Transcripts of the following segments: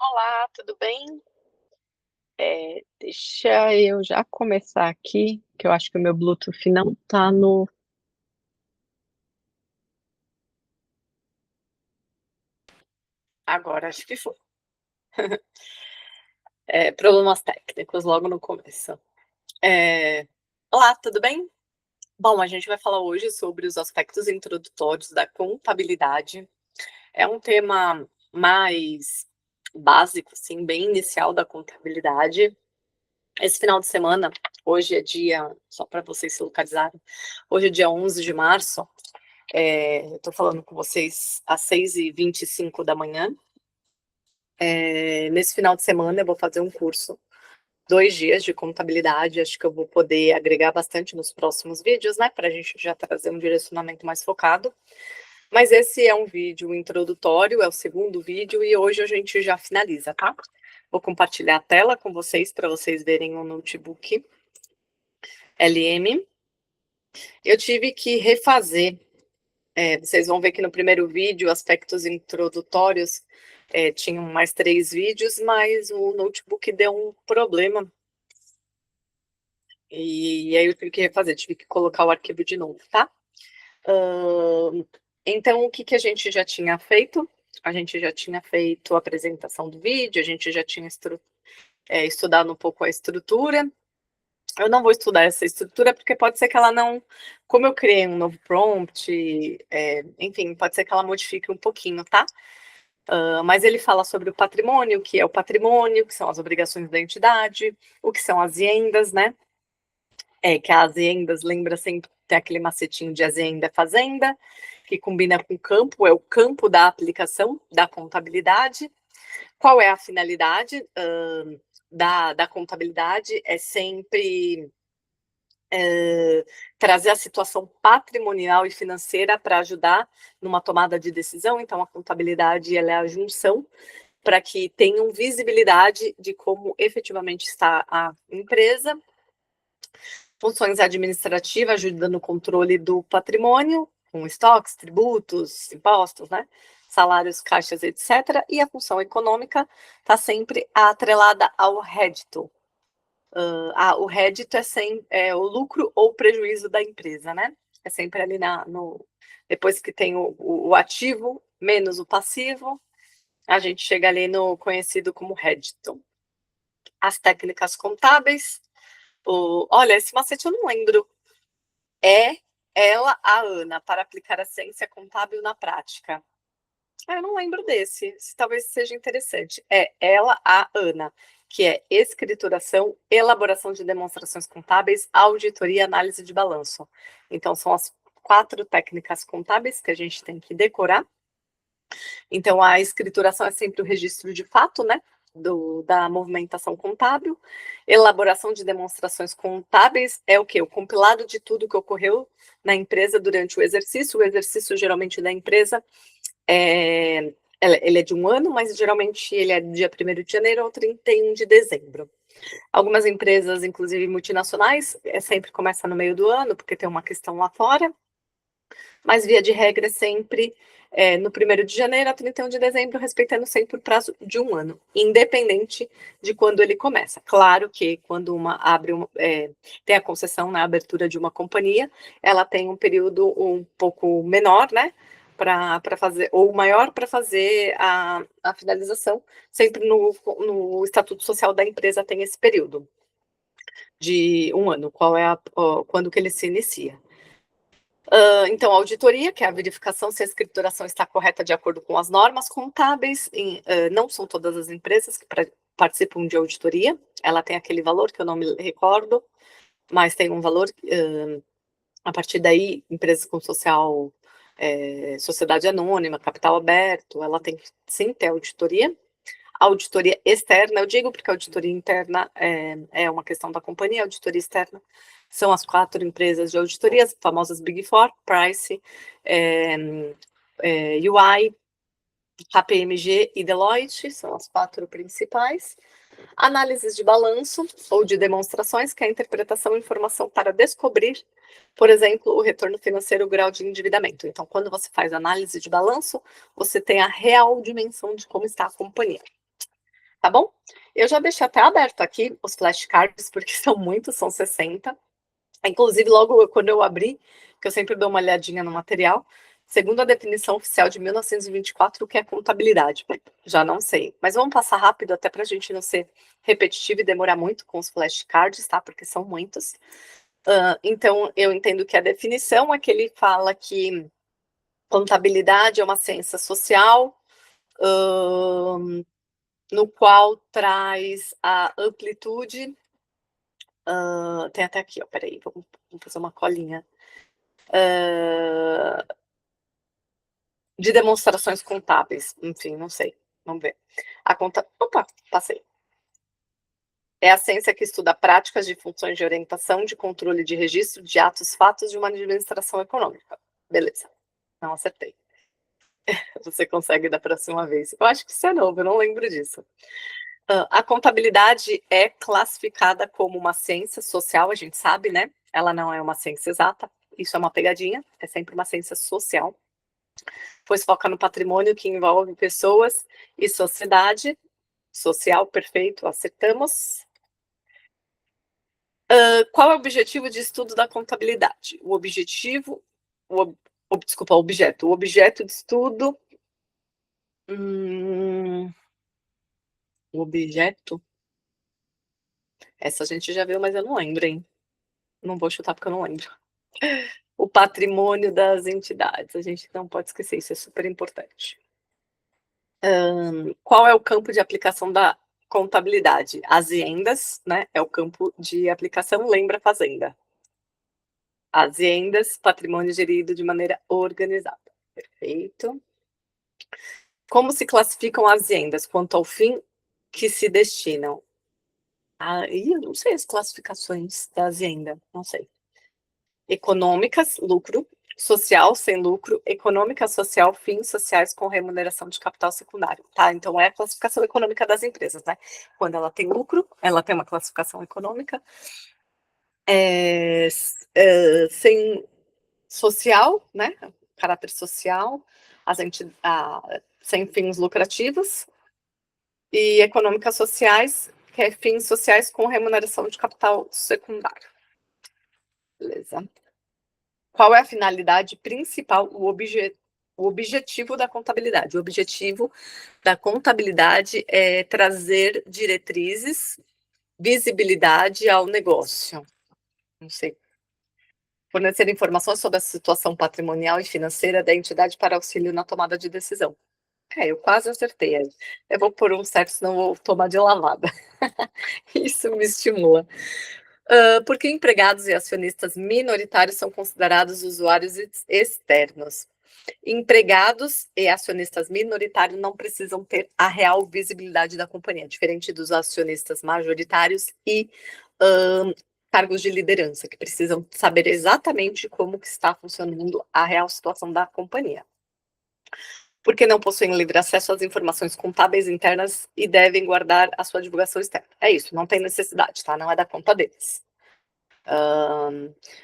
Olá, tudo bem? Deixa eu já começar aqui, que eu acho que o meu Bluetooth não tá no agora acho que foi. Problemas técnicos logo no começo. Eh, Olá, tudo bem? Bom, a gente vai falar hoje sobre os aspectos introdutórios da contabilidade. É um tema mais básico, assim, bem inicial da contabilidade. Esse final de semana, hoje é dia só para vocês se localizarem, hoje é dia 11 de março. Eu estou falando com vocês às 6h25 da manhã. Nesse final de semana eu vou fazer um curso, 2 dias de contabilidade. Acho que eu vou poder agregar bastante nos próximos vídeos, né? Para a gente já trazer um direcionamento mais focado. Mas esse é um vídeo introdutório, é o segundo vídeo, e hoje a gente já finaliza, tá? Vou compartilhar a tela com vocês para vocês verem o notebook LM. Eu tive que refazer. Vocês vão ver que no primeiro vídeo, aspectos introdutórios, tinham mais 3 vídeos, mas o notebook deu um problema. E aí eu tive que refazer, tive que colocar o arquivo de novo, tá? Então, o que que a gente já tinha feito? A gente já tinha feito a apresentação do vídeo, a gente já tinha estudado um pouco a estrutura. Eu não vou estudar essa estrutura porque pode ser que ela não, como eu criei um novo prompt, enfim, pode ser que ela modifique um pouquinho, tá? Mas ele fala sobre o patrimônio, o que é o patrimônio, o que são as obrigações da entidade, o que são as aziendas, né? Que as aziendas, lembra sempre, tem aquele macetinho de azienda fazenda, que combina com o campo, é o campo da aplicação da contabilidade. Qual é a finalidade da contabilidade? É sempre trazer a situação patrimonial e financeira para ajudar numa tomada de decisão. Então, a contabilidade ela é a junção para que tenham visibilidade de como efetivamente está a empresa. Funções administrativas ajudando no controle do patrimônio, com estoques, tributos, impostos, né? Salários, caixas, etc. E a função econômica está sempre atrelada ao rédito. O rédito é o lucro ou prejuízo da empresa, né? É sempre ali depois que tem o ativo menos o passivo, a gente chega ali no conhecido como rédito. As técnicas contábeis. Olha, esse macete eu não lembro. É ela, a Ana, para aplicar a ciência contábil na prática. Eu não lembro desse, talvez seja interessante. É ela, a Ana, que é escrituração, elaboração de demonstrações contábeis, auditoria e análise de balanço. Então, são as 4 técnicas contábeis que a gente tem que decorar. Então, a escrituração é sempre o registro de fato, né? Da movimentação contábil. Elaboração de demonstrações contábeis é o quê? O compilado de tudo que ocorreu na empresa durante o exercício. O exercício, geralmente, da empresa ele é de um ano, mas geralmente ele é dia 1º de janeiro ou 31 de dezembro. Algumas empresas, inclusive multinacionais, sempre começa no meio do ano, porque tem uma questão lá fora, mas via de regra é sempre no 1º de janeiro a 31 de dezembro, respeitando sempre o prazo de um ano, independente de quando ele começa. Claro que quando tem a concessão na abertura de uma companhia, ela tem um período um pouco menor, né? Para fazer, ou maior para fazer a finalização, sempre no Estatuto Social da empresa tem esse período de um ano, quando que ele se inicia. Então, a auditoria, que é a verificação se a escrituração está correta de acordo com as normas contábeis. Não são todas as empresas que participam de auditoria, ela tem aquele valor que eu não me recordo, mas tem um valor, a partir daí, empresas com sociedade anônima, capital aberto, ela tem que sim ter auditoria. A auditoria externa, eu digo porque a auditoria interna é uma questão da companhia, a auditoria externa são as 4 empresas de auditoria, as famosas Big Four, Price, UI, KPMG e Deloitte, são as 4 principais. Análises de balanço ou de demonstrações, que é a interpretação e informação para descobrir, por exemplo, o retorno financeiro, o grau de endividamento. Então, quando você faz análise de balanço, você tem a real dimensão de como está a companhia. tá bom? Eu já deixei até aberto aqui os flashcards, porque são muitos, são 60. Inclusive, logo quando eu abri, que eu sempre dou uma olhadinha no material, segundo a definição oficial de 1924, o que é contabilidade? Já não sei. Mas vamos passar rápido, até para a gente não ser repetitivo e demorar muito com os flashcards, tá? Porque são muitos. Então, eu entendo que a definição é que ele fala que contabilidade é uma ciência social, no qual traz a amplitude. Tem até aqui, ó, peraí, vamos fazer uma colinha. De demonstrações contábeis, enfim, não sei. Vamos ver. Opa, passei. É a ciência que estuda práticas de funções de orientação, de controle de registro de atos, fatos de uma administração econômica. Beleza. Não acertei. Você consegue da próxima vez. Eu acho que isso é novo, eu não lembro disso. A contabilidade é classificada como uma ciência social, a gente sabe, né? Ela não é uma ciência exata, isso é uma pegadinha, é sempre uma ciência social, pois foca no patrimônio que envolve pessoas e sociedade. Social, perfeito, acertamos. Qual é o objetivo de estudo da contabilidade? O objetivo, desculpa, o objeto de estudo, o objeto, essa a gente já viu, mas eu não lembro, hein? Não vou chutar porque eu não lembro. O patrimônio das entidades, a gente não pode esquecer, isso é super importante. Qual é o campo de aplicação da contabilidade? Aziendas, né? É o campo de aplicação, lembra fazenda. Aziendas, patrimônio gerido de maneira organizada. Perfeito. Como se classificam as aziendas quanto ao fim que se destinam? Eu não sei as classificações da azienda, não sei. Econômicas, lucro. Social, sem lucro. Econômica, social, fins sociais com remuneração de capital secundário. Tá? Então, é a classificação econômica das empresas, né? Quando ela tem lucro, ela tem uma classificação econômica. Sem social, né? Caráter social, sem fins lucrativos. E econômicas sociais, que é fins sociais com remuneração de capital secundário. Beleza. Qual é a finalidade principal, o objetivo da contabilidade? O objetivo da contabilidade é trazer diretrizes, visibilidade ao negócio. Não sei. Fornecer informações sobre a situação patrimonial e financeira da entidade para auxílio na tomada de decisão. Eu quase acertei. Eu vou por um certo, senão vou tomar de lavada. Isso me estimula. Por que empregados e acionistas minoritários são considerados usuários externos? Empregados e acionistas minoritários não precisam ter a real visibilidade da companhia, diferente dos acionistas majoritários e cargos de liderança, que precisam saber exatamente como que está funcionando a real situação da companhia. Porque não possuem livre acesso às informações contábeis internas e devem guardar a sua divulgação externa. É isso, não tem necessidade, tá? Não é da conta deles.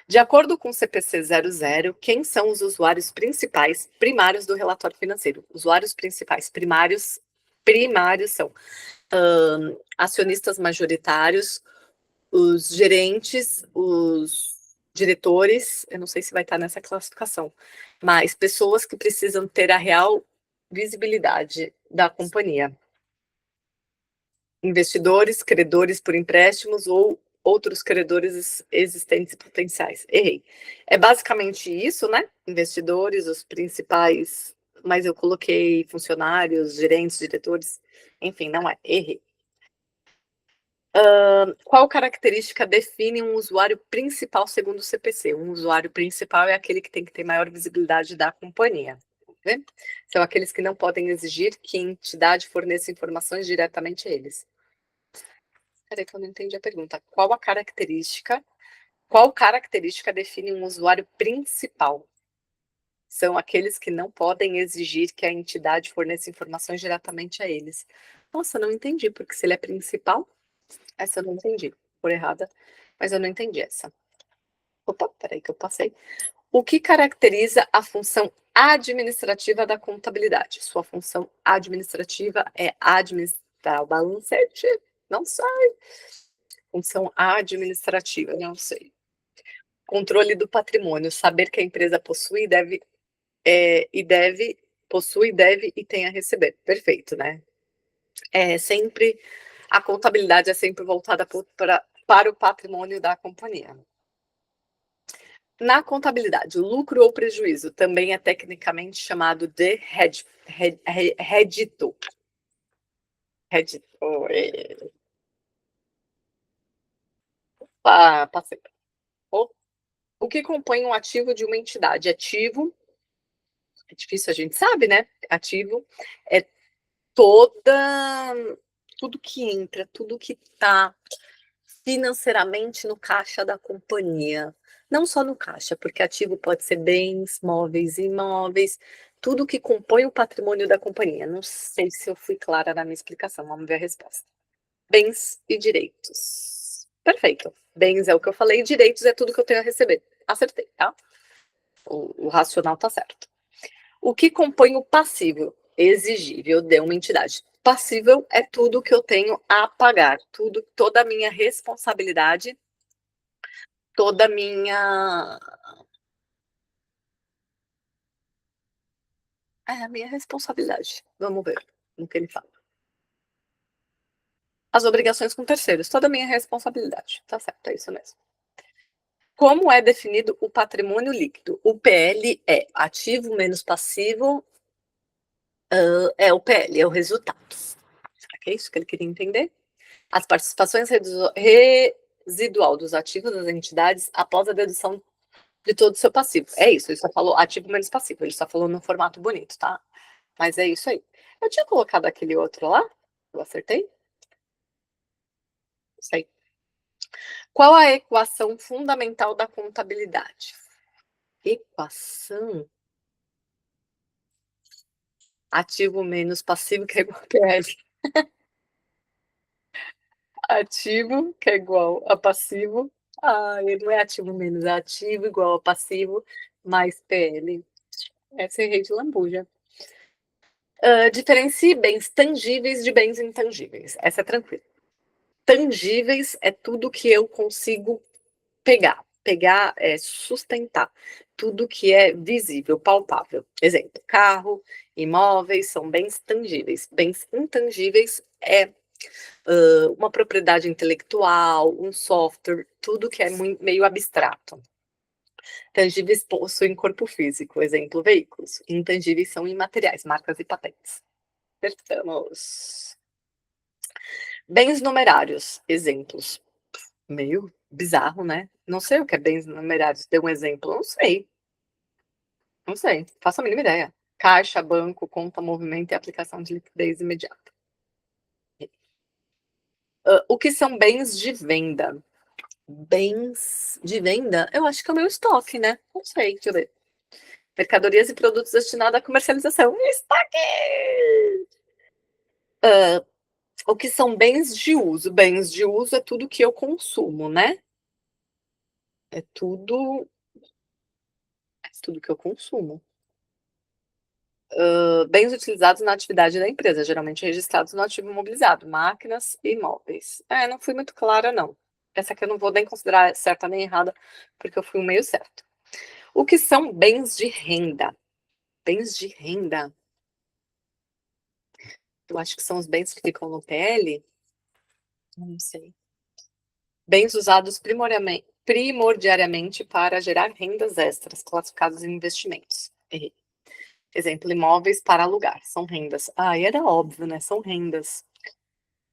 De acordo com o CPC 00, quem são os usuários principais primários do relatório financeiro? Usuários principais primários são acionistas majoritários, os gerentes, os diretores, eu não sei se vai estar nessa classificação, mas pessoas que precisam ter a real visibilidade da companhia. Investidores, credores por empréstimos ou outros credores existentes e potenciais. Errei. É basicamente isso, né? Investidores, os principais, mas eu coloquei funcionários, gerentes, diretores, enfim, não é. Errei. Qual característica define um usuário principal segundo o CPC? Um usuário principal é aquele que tem que ter maior visibilidade da companhia. Né? São aqueles que não podem exigir que a entidade forneça informações diretamente a eles. Peraí que eu não entendi a pergunta. Qual característica define um usuário principal? São aqueles que não podem exigir que a entidade forneça informações diretamente a eles. Nossa, não entendi, porque se ele é principal, essa eu não entendi. Por errada, mas eu não entendi essa. Opa, peraí que eu passei. O que caracteriza a função administrativa da contabilidade? Sua função administrativa é Tá, o balancete não sai. Função administrativa, não sei. Controle do patrimônio, saber que a empresa possui e deve, possui, deve e tem a receber. Perfeito, né? É sempre, a contabilidade é sempre voltada para o patrimônio da companhia. Na contabilidade, o lucro ou prejuízo também é tecnicamente chamado de rédito. Rédito. Passei. O que compõe um ativo de uma entidade? Ativo, é difícil, a gente sabe, né? Ativo é tudo que entra, tudo que está financeiramente no caixa da companhia. Não só no caixa, porque ativo pode ser bens, móveis, imóveis, tudo que compõe o patrimônio da companhia. Não sei se eu fui clara na minha explicação, vamos ver a resposta. Bens e direitos. Perfeito. Bens é o que eu falei, direitos é tudo que eu tenho a receber. Acertei, tá? O racional tá certo. O que compõe o passível exigível de uma entidade? Passível é tudo que eu tenho a pagar, toda a minha responsabilidade, toda a minha. É a minha responsabilidade. Vamos ver no que ele fala. As obrigações com terceiros, toda a minha responsabilidade. Tá certo, é isso mesmo. Como é definido o patrimônio líquido? O PL é ativo menos passivo, é o PL, é o resultado. Será que é isso que ele queria entender? As participações residual dos ativos das entidades após a dedução de todo o seu passivo. É isso, ele só falou ativo menos passivo, ele só falou no formato bonito, tá? Mas é isso aí. Eu tinha colocado aquele outro lá, eu acertei? Isso aí. Qual a equação fundamental da contabilidade? Equação? Ativo menos passivo que é igual a PL. Ativo que é igual a passivo. Ele não é ativo menos, é ativo igual a passivo mais PL. Essa é rei de lambuja. Diferencie bens tangíveis de bens intangíveis. Essa é tranquila. Tangíveis é tudo que eu consigo pegar. Pegar é sustentar. Tudo que é visível, palpável. Exemplo, carro, imóveis são bens tangíveis. Bens intangíveis é uma propriedade intelectual, um software, tudo que é meio abstrato. Tangíveis possuem corpo físico, exemplo, veículos. Intangíveis são imateriais, marcas e patentes. Acertamos. Bens numerários, exemplos. Meio bizarro, né? Não sei o que é bens numerários. Dê um exemplo. Não sei. Não sei. Faço a mínima ideia. Caixa, banco, conta, movimento e aplicação de liquidez imediata. O que são bens de venda? Bens de venda? Eu acho que é o meu estoque, né? Não sei, deixa eu ver. Mercadorias e produtos destinados à comercialização. Estoque! O que são bens de uso? Bens de uso é tudo que eu consumo, né? É tudo que eu consumo. Bens utilizados na atividade da empresa, geralmente registrados no ativo imobilizado, máquinas e imóveis. Não fui muito clara, não. Essa aqui eu não vou nem considerar certa nem errada, porque eu fui um meio certo. O que são bens de renda? Bens de renda? Eu acho que são os bens que ficam no PL. Não sei. Bens usados primordiariamente para gerar rendas extras, classificados em investimentos. Errei. Exemplo, imóveis para alugar, são rendas. Era óbvio, né? São rendas.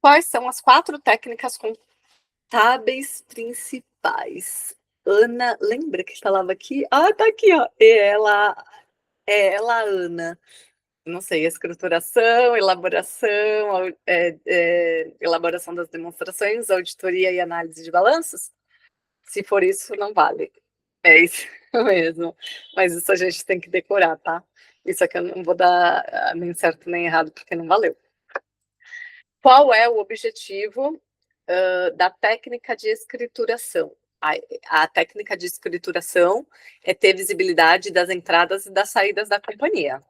Quais são as 4 técnicas contábeis principais? Ana, lembra que falava aqui? Tá aqui, ó. Ana. Não sei, escrituração, elaboração das demonstrações, auditoria e análise de balanços? Se for isso, não vale. É isso mesmo. Mas isso a gente tem que decorar, tá? Isso aqui eu não vou dar nem certo nem errado, porque não valeu. Qual é o objetivo da técnica de escrituração? A técnica de escrituração é ter visibilidade das entradas e das saídas da companhia.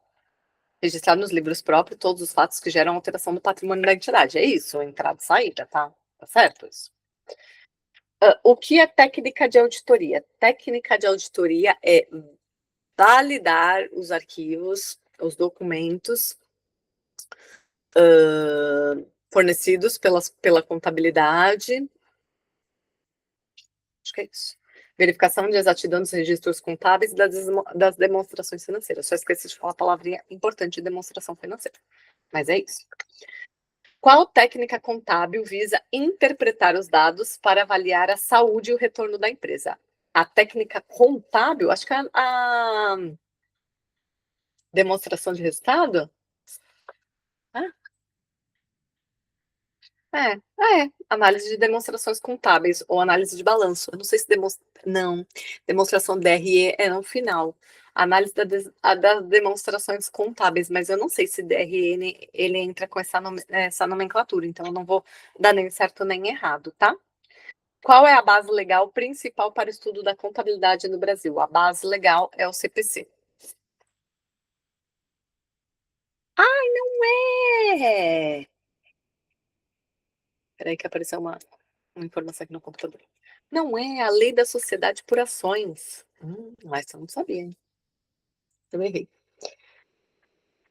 Registrar nos livros próprios todos os fatos que geram alteração do patrimônio da entidade. É isso, entrada e saída, tá? Tá certo isso? O que é técnica de auditoria? Técnica de auditoria é validar os arquivos, os documentos fornecidos pela contabilidade. Acho que é isso. Verificação de exatidão dos registros contábeis e das demonstrações financeiras. Só esqueci de falar a palavrinha importante de demonstração financeira. Mas é isso. Qual técnica contábil visa interpretar os dados para avaliar a saúde e o retorno da empresa? A técnica contábil, acho que é a demonstração de resultado? É, análise de demonstrações contábeis ou análise de balanço. Eu não sei se não, demonstração DRE é no final. Análise das demonstrações contábeis, mas eu não sei se DRE ele entra com essa nomenclatura, então eu não vou dar nem certo nem errado, tá? Qual é a base legal principal para o estudo da contabilidade no Brasil? A base legal é o CPC. Ai, não é! Peraí que apareceu uma informação aqui no computador. Não é a lei da sociedade por ações. Mas eu não sabia, hein? Eu errei.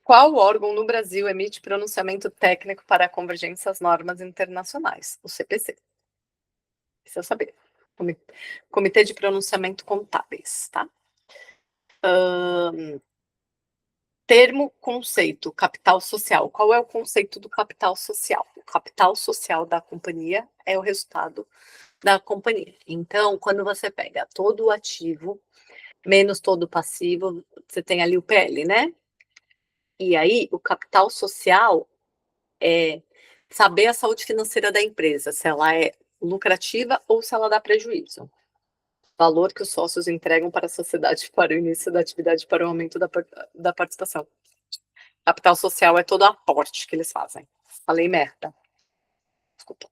Qual órgão no Brasil emite pronunciamento técnico para a convergência às normas internacionais? O CPC. Precisa saber. Comitê de Pronunciamento Contábeis, tá? Termo, conceito, capital social. Qual é o conceito do capital social? O capital social da companhia é o resultado da companhia. Então, quando você pega todo o ativo menos todo o passivo, você tem ali o PL, né? E aí, o capital social é saber a saúde financeira da empresa, se ela é lucrativa ou se ela dá prejuízo. Valor que os sócios entregam para a sociedade para o início da atividade para o aumento da participação. Capital social é todo o aporte que eles fazem. Falei merda. Desculpa.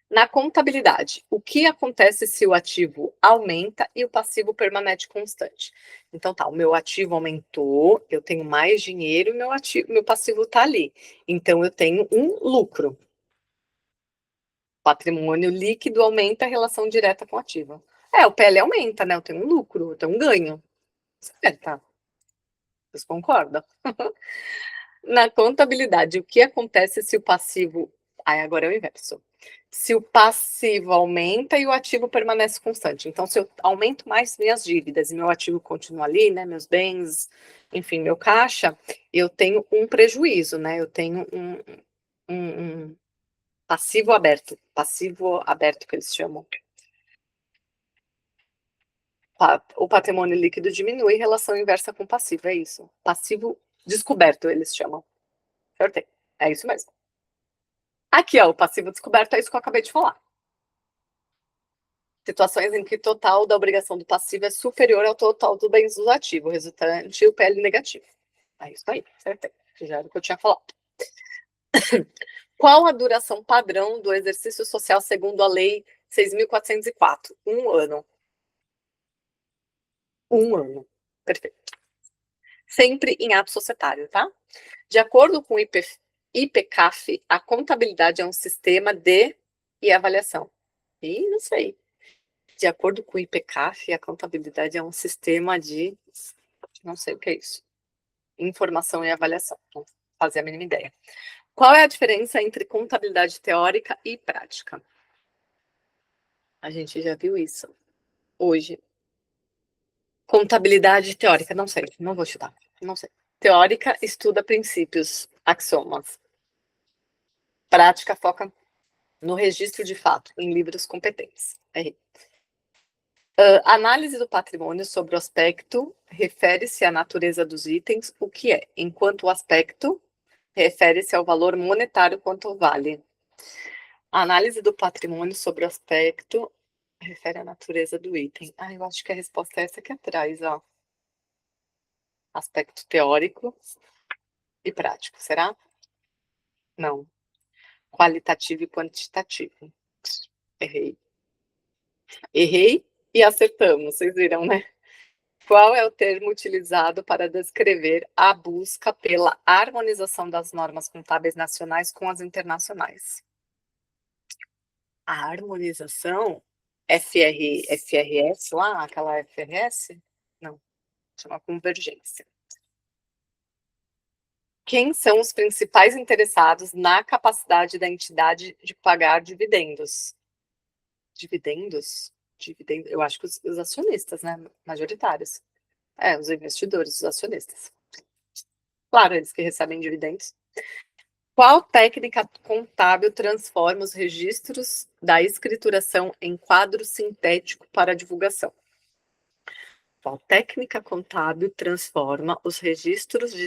Na contabilidade, o que acontece se o ativo aumenta e o passivo permanece constante? Então tá, o meu ativo aumentou, eu tenho mais dinheiro e meu passivo está ali. Então eu tenho um lucro. Patrimônio líquido aumenta a relação direta com o ativo. O PL aumenta, né? Eu tenho um lucro, eu tenho um ganho. Tá. Vocês concordam? Na contabilidade, o que acontece se o passivo. Agora é o inverso. Se o passivo aumenta e o ativo permanece constante. Então, se eu aumento mais minhas dívidas e meu ativo continua ali, né? Meus bens, enfim, meu caixa, eu tenho um prejuízo, né? Eu tenho um passivo aberto que eles chamam. O patrimônio líquido diminui em relação inversa com o passivo, é isso. Passivo descoberto, eles chamam. Acertei. É isso mesmo. Aqui, ó, o passivo descoberto é isso que eu acabei de falar. Situações em que o total da obrigação do passivo é superior ao total do bens do ativo, resultante o PL negativo. É isso aí, acertei. Já era o que eu tinha falado. Qual a duração padrão do exercício social segundo a Lei 6.404? 1 ano. 1 ano. Perfeito. Sempre em ato societário, tá? De acordo com o IPCAF, a contabilidade é um sistema de e avaliação. E não sei. De acordo com o IPCAF, a contabilidade é um sistema de. Não sei o que é isso. Informação e avaliação. Não fazia a mínima ideia. Qual é a diferença entre contabilidade teórica e prática? A gente já viu isso hoje. Contabilidade teórica, não sei, não vou chutar, não sei. Teórica estuda princípios, axiomas. Prática foca no registro de fato, em livros competentes. Análise do patrimônio sobre o aspecto refere-se à natureza dos itens, o que é, enquanto o aspecto refere-se ao valor monetário quanto vale. A análise do patrimônio sobre o aspecto refere à natureza do item. Eu acho que a resposta é essa aqui atrás, ó. Aspecto teórico e prático, será? Não. Qualitativo e quantitativo. Errei. Errei e acertamos, vocês viram, né? Qual é o termo utilizado para descrever a busca pela harmonização das normas contábeis nacionais com as internacionais? A harmonização? FRS lá, aquela FRS? Não, chama convergência. Quem são os principais interessados na capacidade da entidade de pagar dividendos? Dividendos? Eu acho que os acionistas, né? Majoritários. Os investidores, os acionistas. Claro, eles que recebem dividendos. Qual técnica contábil transforma os registros da escrituração em quadro sintético para divulgação? Qual técnica contábil transforma os registros de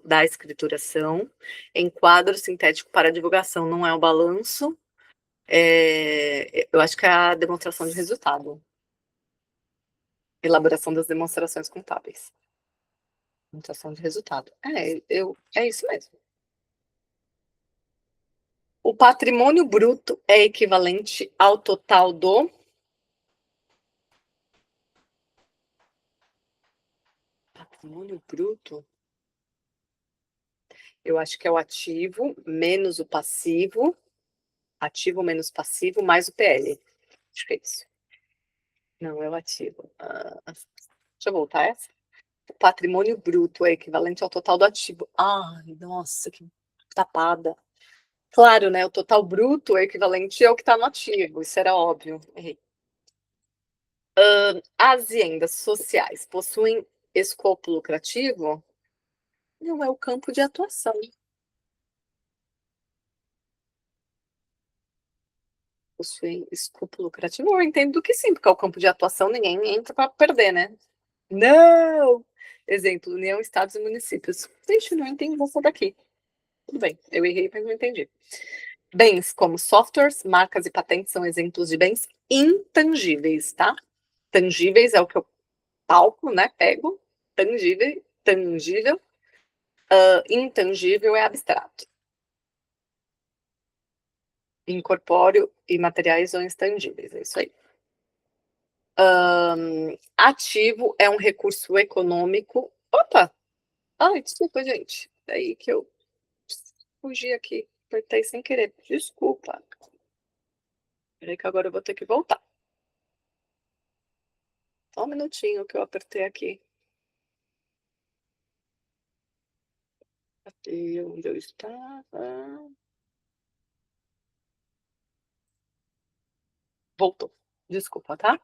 da escrituração em quadro sintético para divulgação? Não é o balanço, eu acho que é a demonstração de resultado. Elaboração das demonstrações contábeis. Demonstração de resultado. É isso mesmo. O patrimônio bruto é equivalente ao total do patrimônio bruto? Eu acho que é o ativo menos o passivo, ativo menos passivo, mais o PL. Acho que é isso. Não, é o ativo. Deixa eu voltar essa. O patrimônio bruto é equivalente ao total do ativo. Ai, nossa, que tapada. Claro, né? O total bruto é equivalente ao que está no ativo. Isso era óbvio. Errei. As rendas sociais possuem escopo lucrativo? Não, é o campo de atuação. Possuem escopo lucrativo? Eu entendo que sim, porque é o campo de atuação, ninguém entra para perder, né? Não! Exemplo, União, Estados e Municípios. Gente, não entendi essa daqui. Tudo bem, eu errei, mas não entendi. Bens como softwares, marcas e patentes são exemplos de bens intangíveis, tá? Tangíveis é o que eu palpo, né? Pego. Tangível. Intangível é abstrato. Incorpóreo e materiais ou intangíveis, é isso aí. Ativo é um recurso econômico. Opa! Ai, desculpa, gente. Daí que eu fugi aqui. Apertei sem querer. Desculpa. Peraí que agora eu vou ter que voltar. Só um minutinho que eu apertei aqui. Aqui onde eu estava. Voltou. Desculpa, tá?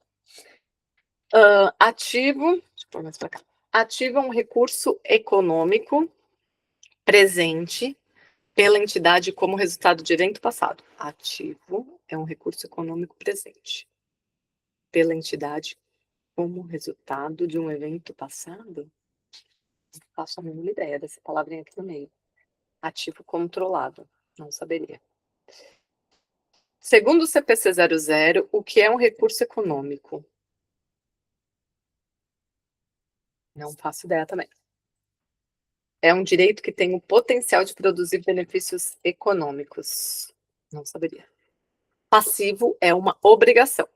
Ativo. Deixa eu pôr mais pra cá. Ativo é um recurso econômico presente pela entidade como resultado de evento passado. Ativo é um recurso econômico presente pela entidade como resultado de um evento passado? Não faço a mínima ideia dessa palavrinha aqui no meio. Ativo controlado. Não saberia. Segundo o CPC 00, o que é um recurso econômico? Não faço ideia também. É um direito que tem o potencial de produzir benefícios econômicos. Não saberia. Passivo é uma obrigação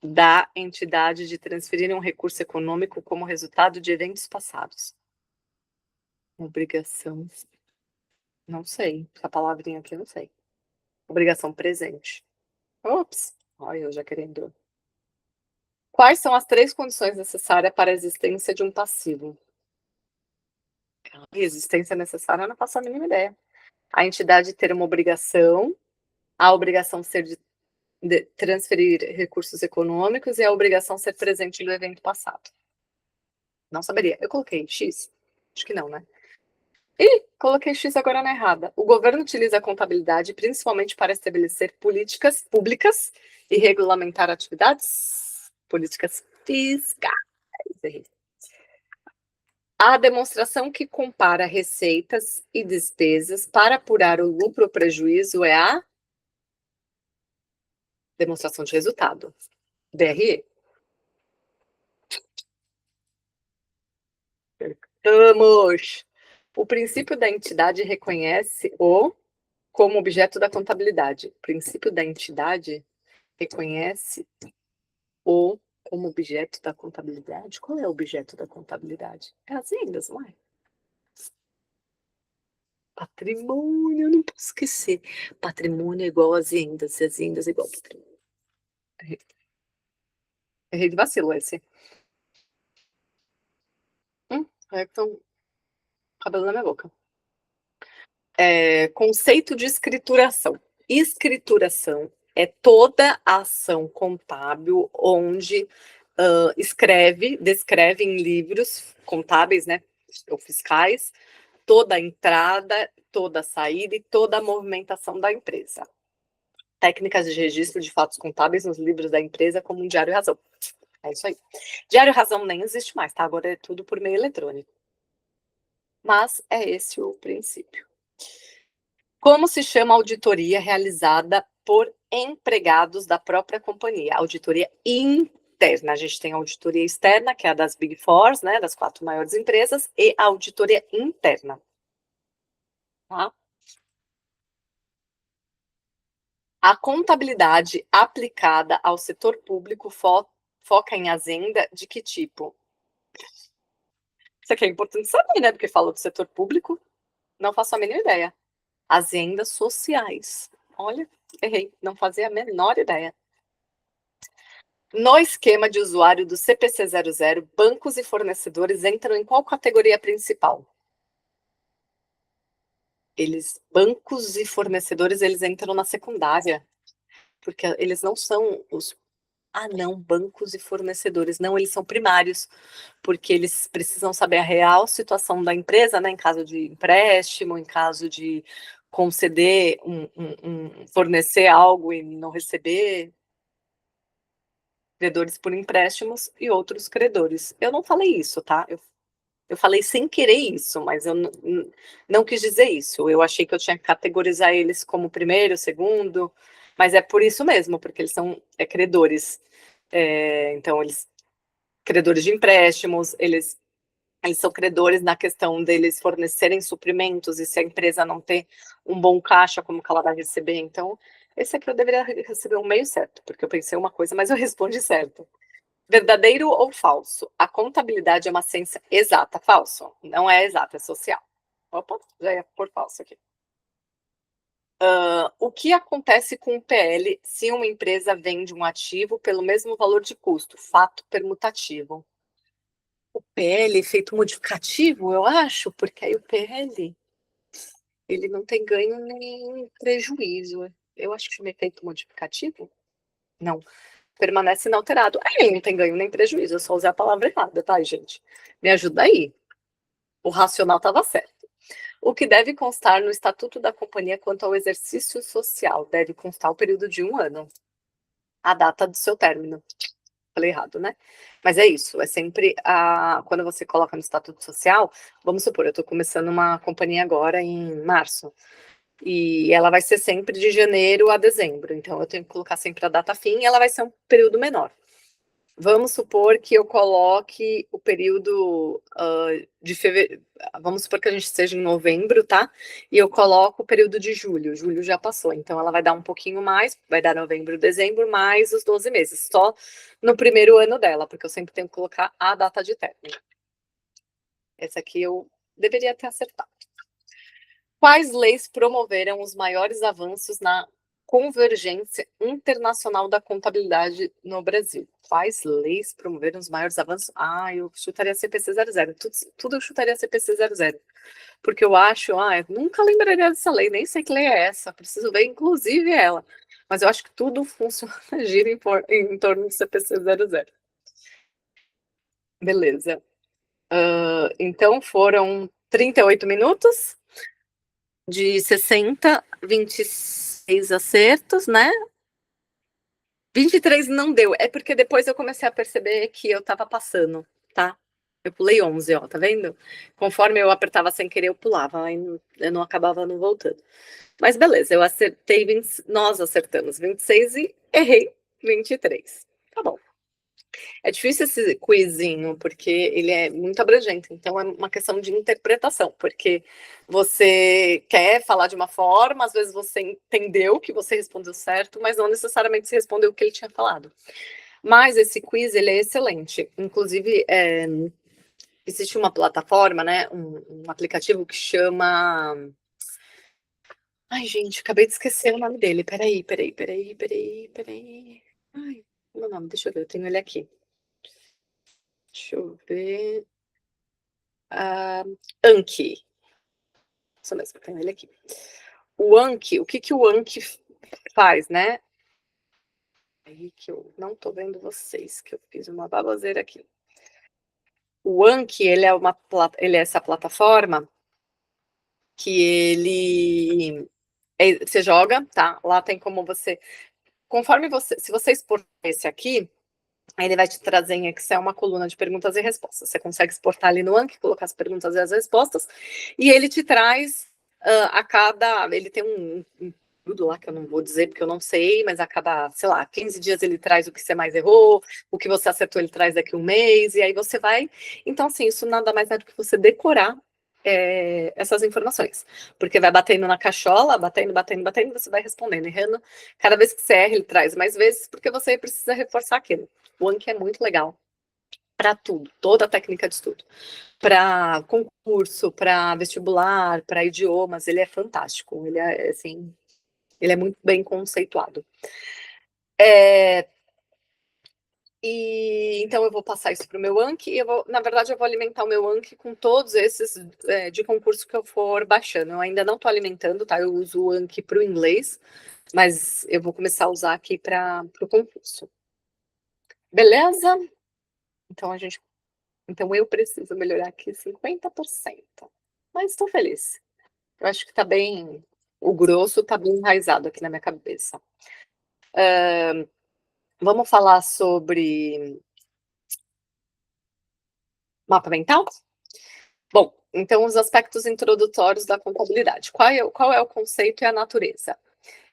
da entidade de transferir um recurso econômico como resultado de eventos passados. Obrigação. Não sei. Essa palavrinha aqui eu não sei. Obrigação presente. Ops. Olha, eu já querendo. Quais são as 3 condições necessárias para a existência de um passivo? A existência necessária, eu não faço a mínima ideia. A entidade ter uma obrigação, a obrigação ser de transferir recursos econômicos e a obrigação ser presente no evento passado. Não saberia. Eu coloquei X? Acho que não, né? Ih, coloquei X agora na errada. O governo utiliza a contabilidade principalmente para estabelecer políticas públicas e regulamentar atividades? Políticas fiscais. A demonstração que compara receitas e despesas para apurar o lucro ou prejuízo é a demonstração de resultado. DRE. Vamos! O princípio da entidade reconhece o como objeto da contabilidade. O princípio da entidade reconhece o Como objeto da contabilidade? Qual é o objeto da contabilidade? É as vendas, não é? Patrimônio, eu não posso esquecer. Patrimônio é igual às vendas, e as vendas é igual ao patrimônio. Errei, errei de vacilo esse. Então, cabelo na minha boca. Conceito de escrituração. Escrituração é toda a ação contábil onde descreve em livros contábeis, né, ou fiscais, toda a entrada, toda a saída e toda a movimentação da empresa. Técnicas de registro de fatos contábeis nos livros da empresa, como um diário razão. É isso aí. Diário razão nem existe mais, tá? Agora é tudo por meio eletrônico. Mas é esse o princípio. Como se chama a auditoria realizada por empregados da própria companhia? Auditoria interna. A gente tem a auditoria externa, que é a das Big Four, né, das 4 maiores empresas, e a auditoria interna. Tá? A contabilidade aplicada ao setor público foca em azenda de que tipo? Isso aqui é importante saber, né? Porque falou do setor público, não faço a mínima ideia. Azendas sociais. Olha, errei, não fazia a menor ideia. No esquema de usuário do CPC00, bancos e fornecedores entram em qual categoria principal? Bancos e fornecedores, eles entram na secundária, porque eles não são os. Ah, não, bancos e fornecedores. Não, eles são primários, porque eles precisam saber a real situação da empresa, né? Em caso de empréstimo, em caso de conceder, fornecer algo e não receber, credores por empréstimos e outros credores. Eu não falei isso, tá? Eu falei sem querer isso, mas eu não quis dizer isso. Eu achei que eu tinha que categorizar eles como primeiro, segundo, mas é por isso mesmo, porque eles são credores. Então, credores de empréstimos, eles são credores na questão deles fornecerem suprimentos, e se a empresa não ter um bom caixa, como que ela vai receber? Então, esse aqui eu deveria receber um meio certo, porque eu pensei uma coisa, mas eu respondi certo. Verdadeiro ou falso? A contabilidade é uma ciência exata. Falso? Não é exata, é social. Opa, já ia por falso aqui. O que acontece com o PL se uma empresa vende um ativo pelo mesmo valor de custo? Fato permutativo. O PL, efeito modificativo, eu acho, porque aí o PL, ele não tem ganho nem prejuízo. Eu acho que é um efeito modificativo. Não, permanece inalterado. Aí não tem ganho nem prejuízo, eu só usei a palavra errada, tá, gente? Me ajuda aí. O racional estava certo. O que deve constar no estatuto da companhia quanto ao exercício social? Deve constar o período de 1 ano. A data do seu término. Falei errado, né? Mas é isso, é sempre quando você coloca no estatuto social, vamos supor, eu estou começando uma companhia agora em março, e ela vai ser sempre de janeiro a dezembro, então eu tenho que colocar sempre a data fim, e ela vai ser um período menor. Vamos supor que eu coloque o período de fevereiro. Vamos supor que a gente esteja em novembro, tá? E eu coloco o período de julho. Julho já passou, então ela vai dar um pouquinho mais, vai dar novembro, dezembro, mais os 12 meses, só no primeiro ano dela, porque eu sempre tenho que colocar a data de término. Essa aqui eu deveria ter acertado. Quais leis promoveram os maiores avanços na convergência internacional da contabilidade no Brasil? Quais leis promoveram os maiores avanços? Eu chutaria CPC 00. Tudo eu chutaria CPC 00. Porque eu acho, eu nunca lembraria dessa lei, nem sei que lei é essa. Preciso ver, inclusive, ela. Mas eu acho que tudo funciona, gira em torno do CPC 00. Beleza. Então foram 38 minutos. De 60, 26 acertos, né? 23 não deu. É porque depois eu comecei a perceber que eu tava passando, tá? Eu pulei 11, ó, tá vendo? Conforme eu apertava sem querer, eu pulava, aí eu não acabava não voltando. Mas beleza, eu acertei 20, nós acertamos 26 e errei 23. Tá bom. É difícil esse quizinho, porque ele é muito abrangente, então é uma questão de interpretação, porque você quer falar de uma forma, às vezes você entendeu que você respondeu certo, mas não necessariamente se respondeu o que ele tinha falado. Mas esse quiz, ele é excelente. Inclusive, existe uma plataforma, né, um aplicativo que chama... Ai, gente, acabei de esquecer o nome dele. Peraí. Ai, meu nome, deixa eu ver, eu tenho ele aqui. Deixa eu ver. Anki. Isso mesmo, eu tenho ele aqui. O Anki, o que que o Anki faz, né? Aí que eu não tô vendo vocês, que eu fiz uma baboseira aqui. O Anki, ele é essa plataforma que você joga, tá? Lá tem como você, conforme você, se você expor esse aqui, aí ele vai te trazer em Excel uma coluna de perguntas e respostas. Você consegue exportar ali no Anki, colocar as perguntas e as respostas, e ele te traz ele tem um tudo lá que eu não vou dizer porque eu não sei, mas a cada, sei lá, 15 dias ele traz o que você mais errou, o que você acertou ele traz daqui a um mês, e aí você vai. Então, assim, isso nada mais é do que você decorar essas informações, porque vai batendo na cachola, batendo, você vai respondendo, errando. Cada vez que você erra, ele traz mais vezes, porque você precisa reforçar aquilo. O Anki é muito legal para tudo, toda a técnica de estudo. Para concurso, para vestibular, para idiomas, ele é fantástico. Ele é assim, ele é muito bem conceituado. E então eu vou passar isso para o meu Anki e na verdade, eu vou alimentar o meu Anki com todos esses de concurso que eu for baixando. Eu ainda não estou alimentando, tá? Eu uso o Anki para o inglês, mas eu vou começar a usar aqui para o concurso. Beleza? Então então eu preciso melhorar aqui 50%. Mas estou feliz. Eu acho que está bem, o grosso está bem enraizado aqui na minha cabeça. Vamos falar sobre mapa mental? Bom, então os aspectos introdutórios da contabilidade. Qual é o conceito e a natureza?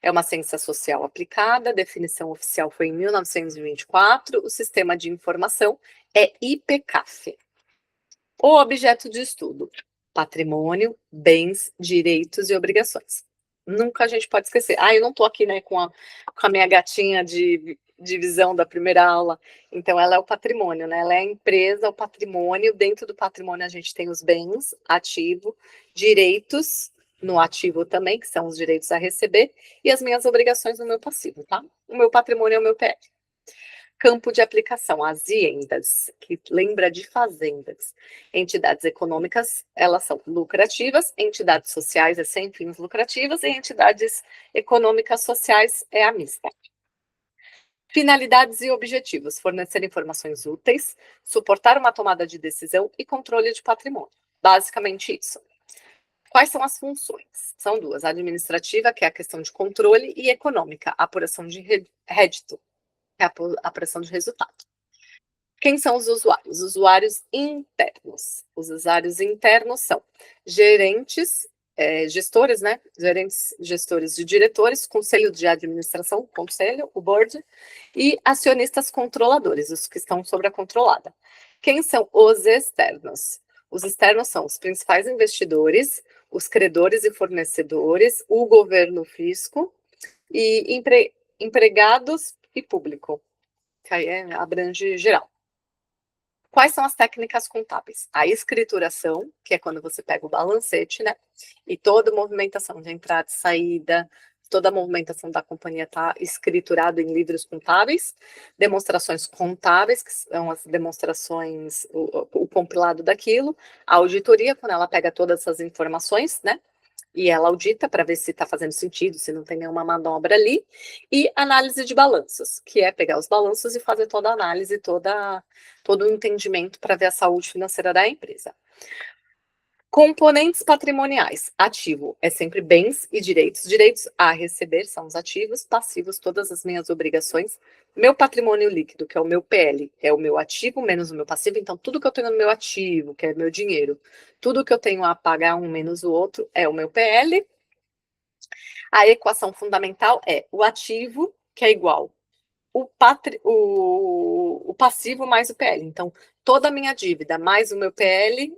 É uma ciência social aplicada, a definição oficial foi em 1924, o sistema de informação é IPCAF. O objeto de estudo: patrimônio, bens, direitos e obrigações. Nunca a gente pode esquecer. Eu não estou aqui, né, com a minha gatinha de visão da primeira aula. Então, ela é o patrimônio, né? Ela é a empresa, o patrimônio. Dentro do patrimônio, a gente tem os bens, ativo, direitos no ativo também, que são os direitos a receber, e as minhas obrigações no meu passivo, tá? O meu patrimônio é o meu PL. Campo de aplicação, as IENDAs, que lembra de fazendas. Entidades econômicas, elas são lucrativas, entidades sociais é sem fins lucrativos e entidades econômicas sociais é a mista. Finalidades e objetivos: fornecer informações úteis, suportar uma tomada de decisão e controle de patrimônio. Basicamente isso. Quais são as funções? São duas: a administrativa, que é a questão de controle, e econômica, a apuração de rédito, que é a apuração de resultado. Quem são os usuários? Os usuários internos. Os usuários internos são gerentes, gestores, né? Gerentes, gestores de diretores, conselho de administração, conselho, o board, e acionistas controladores, os que estão sobre a controlada. Quem são os externos? Os externos são os principais investidores, os credores e fornecedores, o governo fisco e empregados e público, que aí abrange geral. Quais são as técnicas contábeis? A escrituração, que é quando você pega o balancete, né? E toda a movimentação de entrada e saída, toda a movimentação da companhia está escriturado em livros contábeis. Demonstrações contábeis, que são as demonstrações, o compilado daquilo. A auditoria, quando ela pega todas essas informações, né? E ela audita para ver se está fazendo sentido, se não tem nenhuma manobra ali. E análise de balanços, que é pegar os balanços e fazer toda a análise, todo o entendimento para ver a saúde financeira da empresa. Componentes patrimoniais. Ativo é sempre bens e direitos. Direitos a receber são os ativos, passivos, todas as minhas obrigações. Meu patrimônio líquido, que é o meu PL, é o meu ativo menos o meu passivo. Então, tudo que eu tenho no meu ativo, que é meu dinheiro, tudo que eu tenho a pagar um menos o outro, é o meu PL. A equação fundamental é o ativo, que é igual o passivo mais o PL. Então, toda a minha dívida mais o meu PL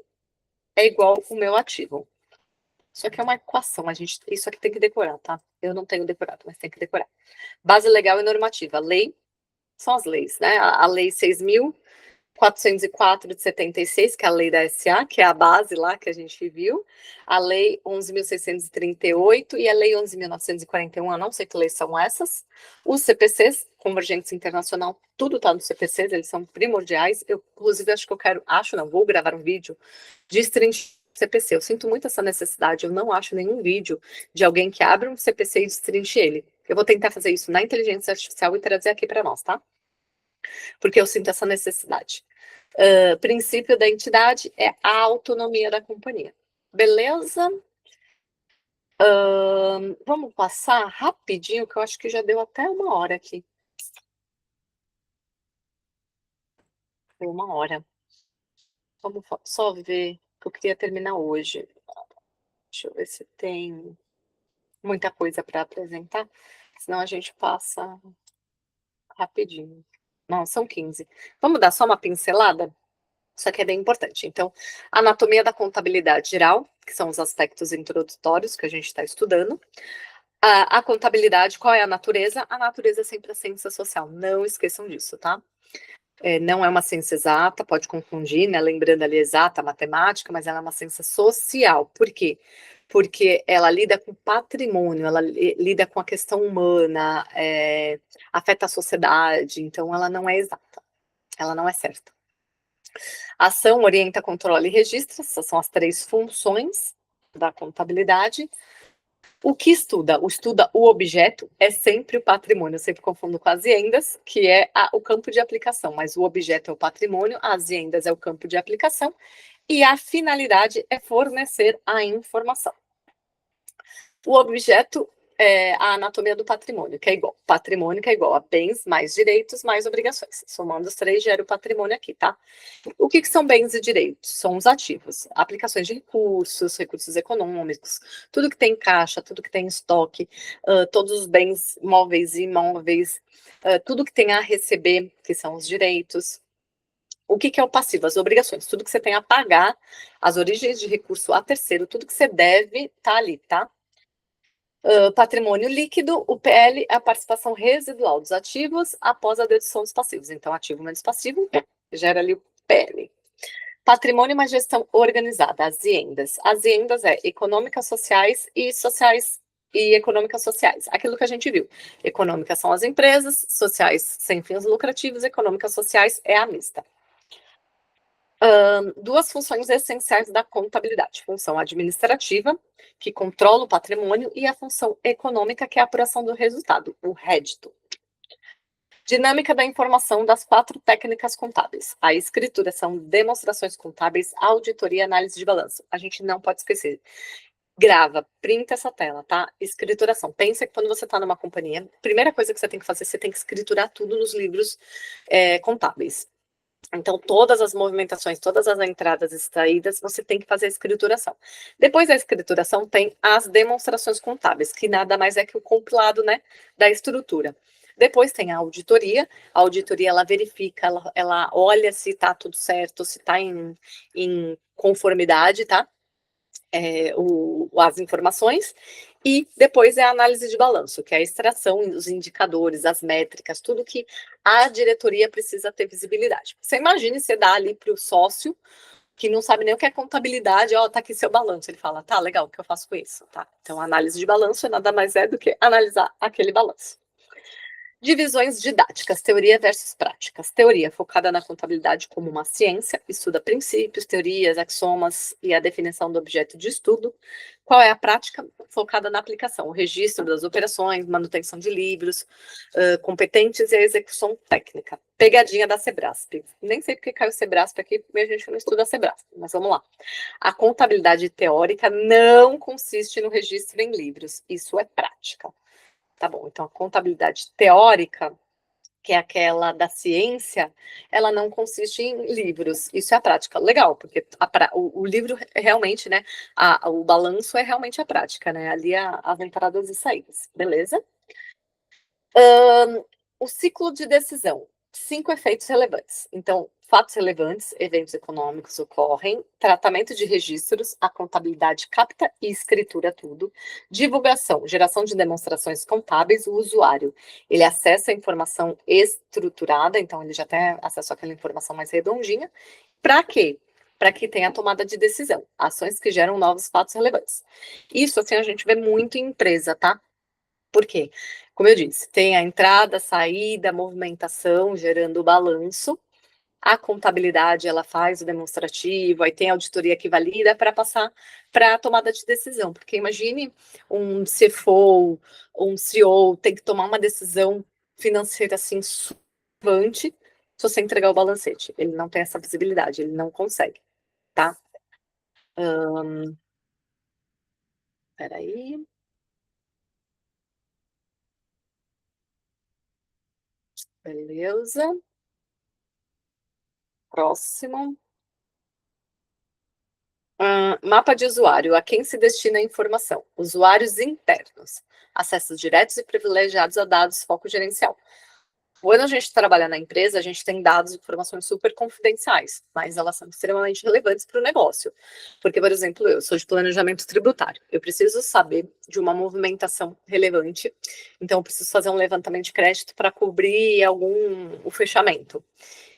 é igual o meu ativo. Isso aqui é uma equação, isso aqui tem que decorar, tá? Eu não tenho decorado, mas tem que decorar. Base legal e normativa. Lei são as leis, né? A Lei 6.404 de 76, que é a lei da SA, que é a base lá que a gente viu, a Lei 11.638 e a Lei 11.941, eu não sei que leis são essas, os CPCs, Convergência Internacional, tudo está nos CPCs, eles são primordiais. Eu, inclusive, vou gravar um vídeo de destrinchar CPC. Eu sinto muito essa necessidade, eu não acho nenhum vídeo de alguém que abre um CPC e destrinche ele. Eu vou tentar fazer isso na inteligência artificial e trazer aqui para nós, tá? Porque eu sinto essa necessidade. Princípio da entidade é a autonomia da companhia. Beleza? Vamos passar rapidinho, que eu acho que já deu até 1 hora aqui. Deu 1 hora. Vamos só ver, que eu queria terminar hoje. Deixa eu ver se tem muita coisa para apresentar, senão a gente passa rapidinho. Não, são 15. Vamos dar só uma pincelada? Isso aqui é bem importante. Então, anatomia da contabilidade geral, que são os aspectos introdutórios que a gente está estudando. A contabilidade, qual é a natureza? A natureza é sempre a ciência social. Não esqueçam disso, tá? Não é uma ciência exata, pode confundir, né? Lembrando ali exata, matemática, mas ela é uma ciência social. Por quê? Porque ela lida com patrimônio, ela lida com a questão humana, afeta a sociedade, então ela não é exata, ela não é certa. Ação, orienta, controla e registra, essas são as 3 funções da contabilidade. O que estuda? Estuda o objeto, é sempre o patrimônio, eu sempre confundo com as iendas, que é o campo de aplicação, mas o objeto é o patrimônio, as iendas é o campo de aplicação, e a finalidade é fornecer a informação. O objeto é a anatomia do patrimônio, que é igual. Patrimônio que é igual a bens mais direitos mais obrigações. Somando os 3, gera o patrimônio aqui, tá? O que são bens e direitos? São os ativos. Aplicações de recursos, recursos econômicos, tudo que tem caixa, tudo que tem estoque, todos os bens móveis e imóveis, tudo que tem a receber, que são os direitos. O que é o passivo? As obrigações, tudo que você tem a pagar, as origens de recurso a terceiro, tudo que você deve, tá ali, tá? Patrimônio líquido, o PL é a participação residual dos ativos após a dedução dos passivos. Então, ativo menos passivo gera ali o PL. Patrimônio é uma gestão organizada, as iendas. As iendas é econômicas, sociais e econômicas sociais. Aquilo que a gente viu. Econômicas são as empresas, sociais sem fins lucrativos, econômicas sociais é a mista. 2 funções essenciais da contabilidade: função administrativa, que controla o patrimônio, e a função econômica, que é a apuração do resultado, o rédito. Dinâmica da informação das 4 técnicas contábeis. A escrituração, demonstrações contábeis, auditoria e análise de balanço. A gente não pode esquecer. Grava, printa essa tela, tá? Escrituração. Pensa que quando você está numa companhia, primeira coisa que você tem que fazer, você tem que escriturar tudo nos livros contábeis. Então, todas as movimentações, todas as entradas e saídas, você tem que fazer a escrituração. Depois da escrituração, tem as demonstrações contábeis, que nada mais é que o compilado, né, da estrutura. Depois tem a auditoria ela verifica, ela olha se está tudo certo, se está em conformidade, tá? As informações, e depois é a análise de balanço, que é a extração dos indicadores, as métricas, tudo que a diretoria precisa ter visibilidade. Você imagine você dá ali para o sócio, que não sabe nem o que é contabilidade, tá aqui seu balanço, ele fala, tá, legal, o que eu faço com isso? Tá? Então, a análise de balanço nada mais é do que analisar aquele balanço. Divisões didáticas, teoria versus práticas. Teoria focada na contabilidade como uma ciência, estuda princípios, teorias, axiomas e a definição do objeto de estudo. Qual é a prática? Focada na aplicação, o registro das operações, manutenção de livros, competentes e a execução técnica. Pegadinha da Sebrasp. Nem sei porque caiu o Sebrasp aqui, porque a gente não estuda a Sebrasp, mas vamos lá. A contabilidade teórica não consiste no registro em livros, isso é prática. Tá bom, então a contabilidade teórica, que é aquela da ciência, ela não consiste em livros, isso é a prática. Legal, porque o livro realmente, né, o balanço é realmente a prática, né, ali as entradas e saídas, beleza? O ciclo de decisão, 5 efeitos relevantes. Então, fatos relevantes, eventos econômicos ocorrem, tratamento de registros, a contabilidade capta e escritura tudo, divulgação, geração de demonstrações contábeis, o usuário, ele acessa a informação estruturada, então ele já tem acesso àquela informação mais redondinha, para quê? Para que tenha a tomada de decisão, ações que geram novos fatos relevantes. Isso, assim, a gente vê muito em empresa, tá? Por quê? Como eu disse, tem a entrada, saída, movimentação, gerando o balanço, a contabilidade, ela faz o demonstrativo, aí tem a auditoria que valida para passar para a tomada de decisão, porque imagine um CFO, um CEO tem que tomar uma decisão financeira assim, relevante, se você entregar o balancete, ele não tem essa visibilidade, ele não consegue, tá? Peraí, beleza, próximo. Mapa de usuário, a quem se destina a informação? Usuários internos, acessos diretos e privilegiados a dados, foco gerencial. Quando a gente trabalha na empresa, a gente tem dados e informações super confidenciais, mas elas são extremamente relevantes para o negócio. Porque, por exemplo, eu sou de planejamento tributário, eu preciso saber de uma movimentação relevante, então eu preciso fazer um levantamento de crédito para cobrir o fechamento.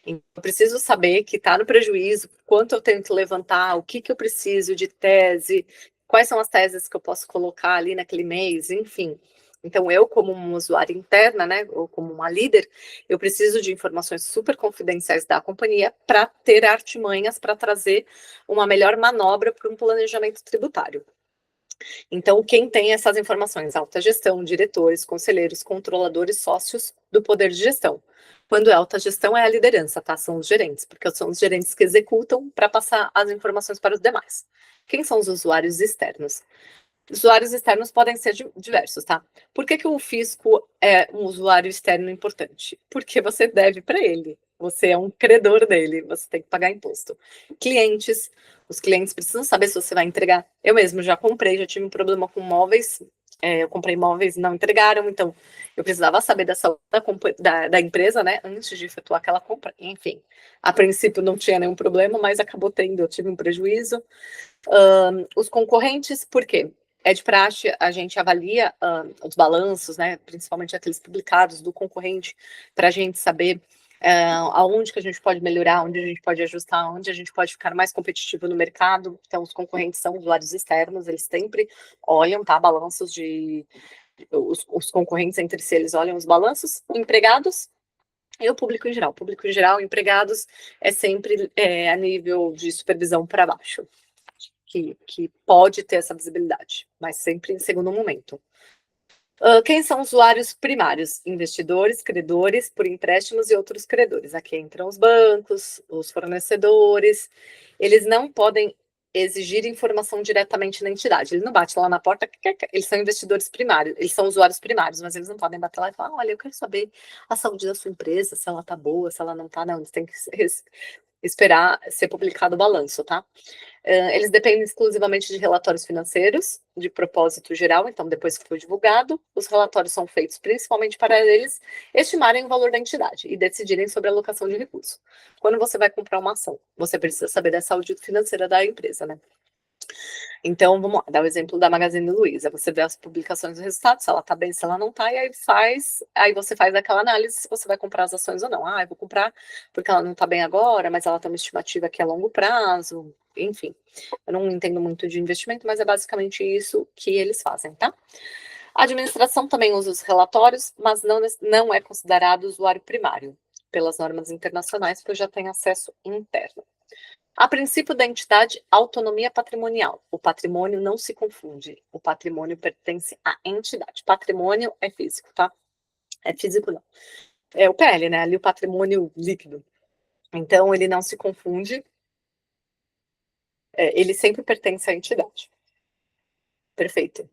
Eu preciso saber que está no prejuízo, quanto eu tenho que levantar, o que eu preciso de tese, quais são as teses que eu posso colocar ali naquele mês, enfim. Então, eu, como uma usuária interna, né, ou como uma líder, eu preciso de informações super confidenciais da companhia para ter artimanhas para trazer uma melhor manobra para um planejamento tributário. Então, quem tem essas informações? Alta gestão, diretores, conselheiros, controladores, sócios do poder de gestão. Quando é alta gestão, é a liderança, tá? São os gerentes, porque são os gerentes que executam para passar as informações para os demais. Quem são os usuários externos? Usuários externos podem ser diversos, tá? Por que o fisco é um usuário externo importante? Porque você deve para ele. Você é um credor dele, você tem que pagar imposto. Clientes, os clientes precisam saber se você vai entregar. Eu mesmo já comprei, já tive um problema com móveis. Eu comprei móveis e não entregaram, então eu precisava saber da saúde da empresa, né, antes de efetuar aquela compra. Enfim, a princípio não tinha nenhum problema, mas acabou tendo, eu tive um prejuízo. Os concorrentes, por quê? É de praxe, a gente avalia os balanços, né, principalmente aqueles publicados do concorrente, para a gente saber aonde que a gente pode melhorar, onde a gente pode ajustar, onde a gente pode ficar mais competitivo no mercado. Então, os concorrentes são usuários externos, eles sempre olham, tá, balanços os concorrentes entre si, eles olham os balanços, empregados e o público em geral. O público em geral, empregados, é sempre a nível de supervisão para baixo. Que pode ter essa visibilidade, mas sempre em segundo momento. Quem são usuários primários? Investidores, credores por empréstimos e outros credores. Aqui entram os bancos, os fornecedores. Eles não podem exigir informação diretamente na entidade. Ele não bate lá na porta, eles são investidores primários, eles são usuários primários, mas eles não podem bater lá e falar, olha, eu quero saber a saúde da sua empresa, se ela tá boa, se ela não tá, não, eles têm que esperar ser publicado o balanço, tá? Eles dependem exclusivamente de relatórios financeiros, de propósito geral, então depois que foi divulgado, os relatórios são feitos principalmente para eles estimarem o valor da entidade e decidirem sobre a alocação de recursos. Quando você vai comprar uma ação, você precisa saber da saúde financeira da empresa, né? Então, vamos lá, dar o exemplo da Magazine Luiza. Você vê as publicações do resultado, se ela tá bem, se ela não tá, e aí você faz aquela análise se você vai comprar as ações ou não. Ah, eu vou comprar porque ela não tá bem agora, mas ela tem uma estimativa que é a longo prazo, enfim. Eu não entendo muito de investimento, mas é basicamente isso que eles fazem, tá? A administração também usa os relatórios, mas não é considerado usuário primário pelas normas internacionais, porque eu já tenho acesso interno. A princípio da entidade, autonomia patrimonial. O patrimônio não se confunde. O patrimônio pertence à entidade. Patrimônio é físico, tá? É físico, não. É o PL, né? Ali o patrimônio líquido. Então, ele não se confunde. Ele sempre pertence à entidade. Perfeito.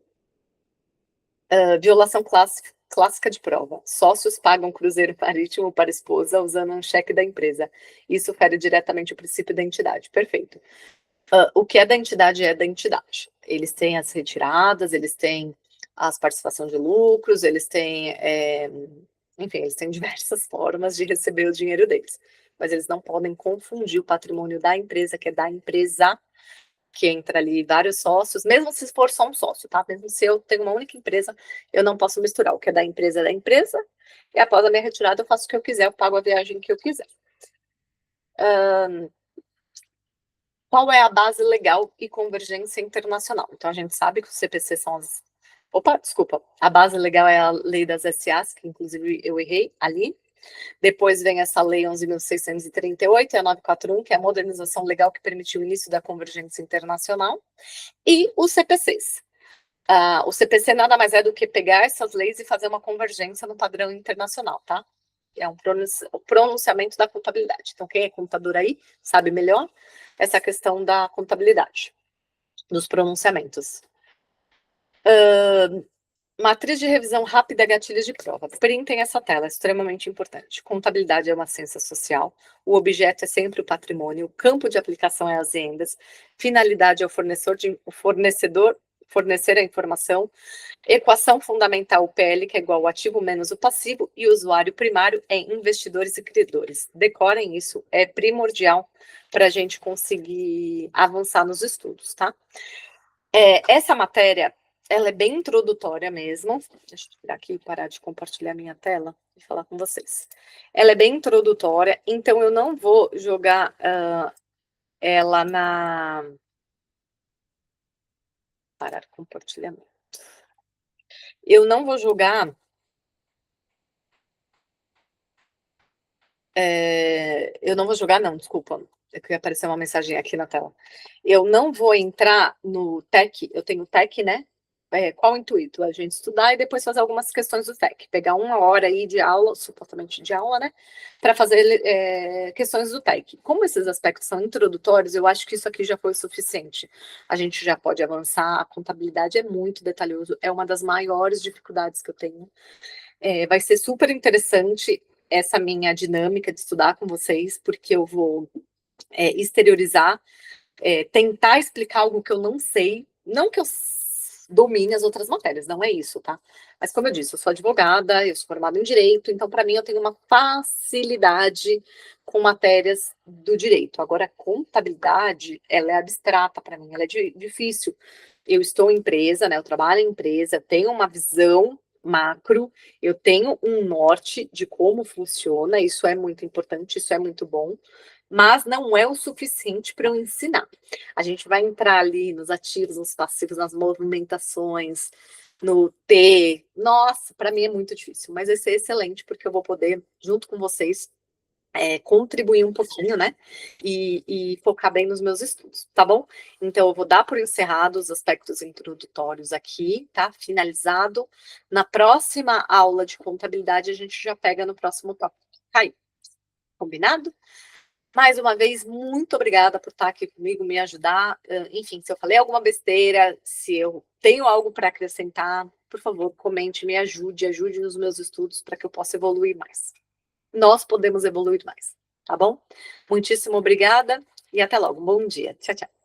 Violação clássica de prova. Sócios pagam cruzeiro marítimo para esposa usando um cheque da empresa. Isso fere diretamente o princípio da entidade. Perfeito. O que é da entidade. Eles têm as retiradas, eles têm as participações de lucros, eles têm, enfim, eles têm diversas formas de receber o dinheiro deles. mas eles não podem confundir o patrimônio da empresa, que é da empresa, que entra ali vários sócios, mesmo se for só um sócio, tá? Mesmo se eu tenho uma única empresa, eu não posso misturar o que é da empresa, e após a minha retirada eu faço o que eu quiser, eu pago a viagem que eu quiser. Qual é a base legal e convergência internacional? Então, a gente sabe que os CPC são as... Opa, desculpa. A base legal é a lei das SAs, que inclusive eu errei ali. Depois vem essa lei 11.638 e a 941, que é a modernização legal que permitiu o início da convergência internacional. E os CPCs. O CPC nada mais é do que pegar essas leis e fazer uma convergência no padrão internacional, tá? É um pronunciamento da contabilidade. Então, quem é contador aí sabe melhor essa questão da contabilidade, dos pronunciamentos. Matriz de revisão rápida, gatilhos de prova. Printem essa tela, é extremamente importante. Contabilidade é uma ciência social, o objeto é sempre o patrimônio, o campo de aplicação é as vendas, finalidade é o fornecedor fornecer a informação, equação fundamental, o PL, que é igual ao ativo menos o passivo, e o usuário primário é investidores e credores. Decorem isso, é primordial para a gente conseguir avançar nos estudos, tá? Essa matéria, ela é bem introdutória mesmo. Deixa eu tirar aqui e parar de compartilhar minha tela e falar com vocês. Ela é bem introdutória, então eu não vou jogar ela na... Parar de compartilhamento. Eu não vou jogar... eu não vou jogar, não, desculpa. É que apareceu uma mensagem aqui na tela. Eu não vou entrar no TEC, eu tenho TEC, né? Qual o intuito? A gente estudar e depois fazer algumas questões do TEC. Pegar uma hora aí de aula, supostamente de aula, né? Para fazer questões do TEC. Como esses aspectos são introdutórios, eu acho que isso aqui já foi o suficiente. A gente já pode avançar, a contabilidade é muito detalhoso, é uma das maiores dificuldades que eu tenho. Vai ser super interessante essa minha dinâmica de estudar com vocês, porque eu vou exteriorizar, tentar explicar algo que eu não sei, não que eu domine as outras matérias, não é isso, tá? Mas como eu disse, eu sou advogada, eu sou formada em direito, então para mim eu tenho uma facilidade com matérias do direito. Agora, a contabilidade, ela é abstrata para mim, ela é difícil. Eu estou em empresa, né? Eu trabalho em empresa, tenho uma visão macro, eu tenho um norte de como funciona, isso é muito importante, isso é muito bom, mas não é o suficiente para eu ensinar. A gente vai entrar ali nos ativos, nos passivos, nas movimentações, no T. Nossa, para mim é muito difícil, mas vai ser excelente, porque eu vou poder, junto com vocês, contribuir um pouquinho, né? E focar bem nos meus estudos, tá bom? Então, eu vou dar por encerrado os aspectos introdutórios aqui, tá? Finalizado. Na próxima aula de contabilidade, a gente já pega no próximo tópico. Aí, combinado? Mais uma vez, muito obrigada por estar aqui comigo, me ajudar. Enfim, se eu falei alguma besteira, se eu tenho algo para acrescentar, por favor, comente, me ajude nos meus estudos para que eu possa evoluir mais. Nós podemos evoluir mais, tá bom? Muitíssimo obrigada e até logo. Bom dia. Tchau, tchau.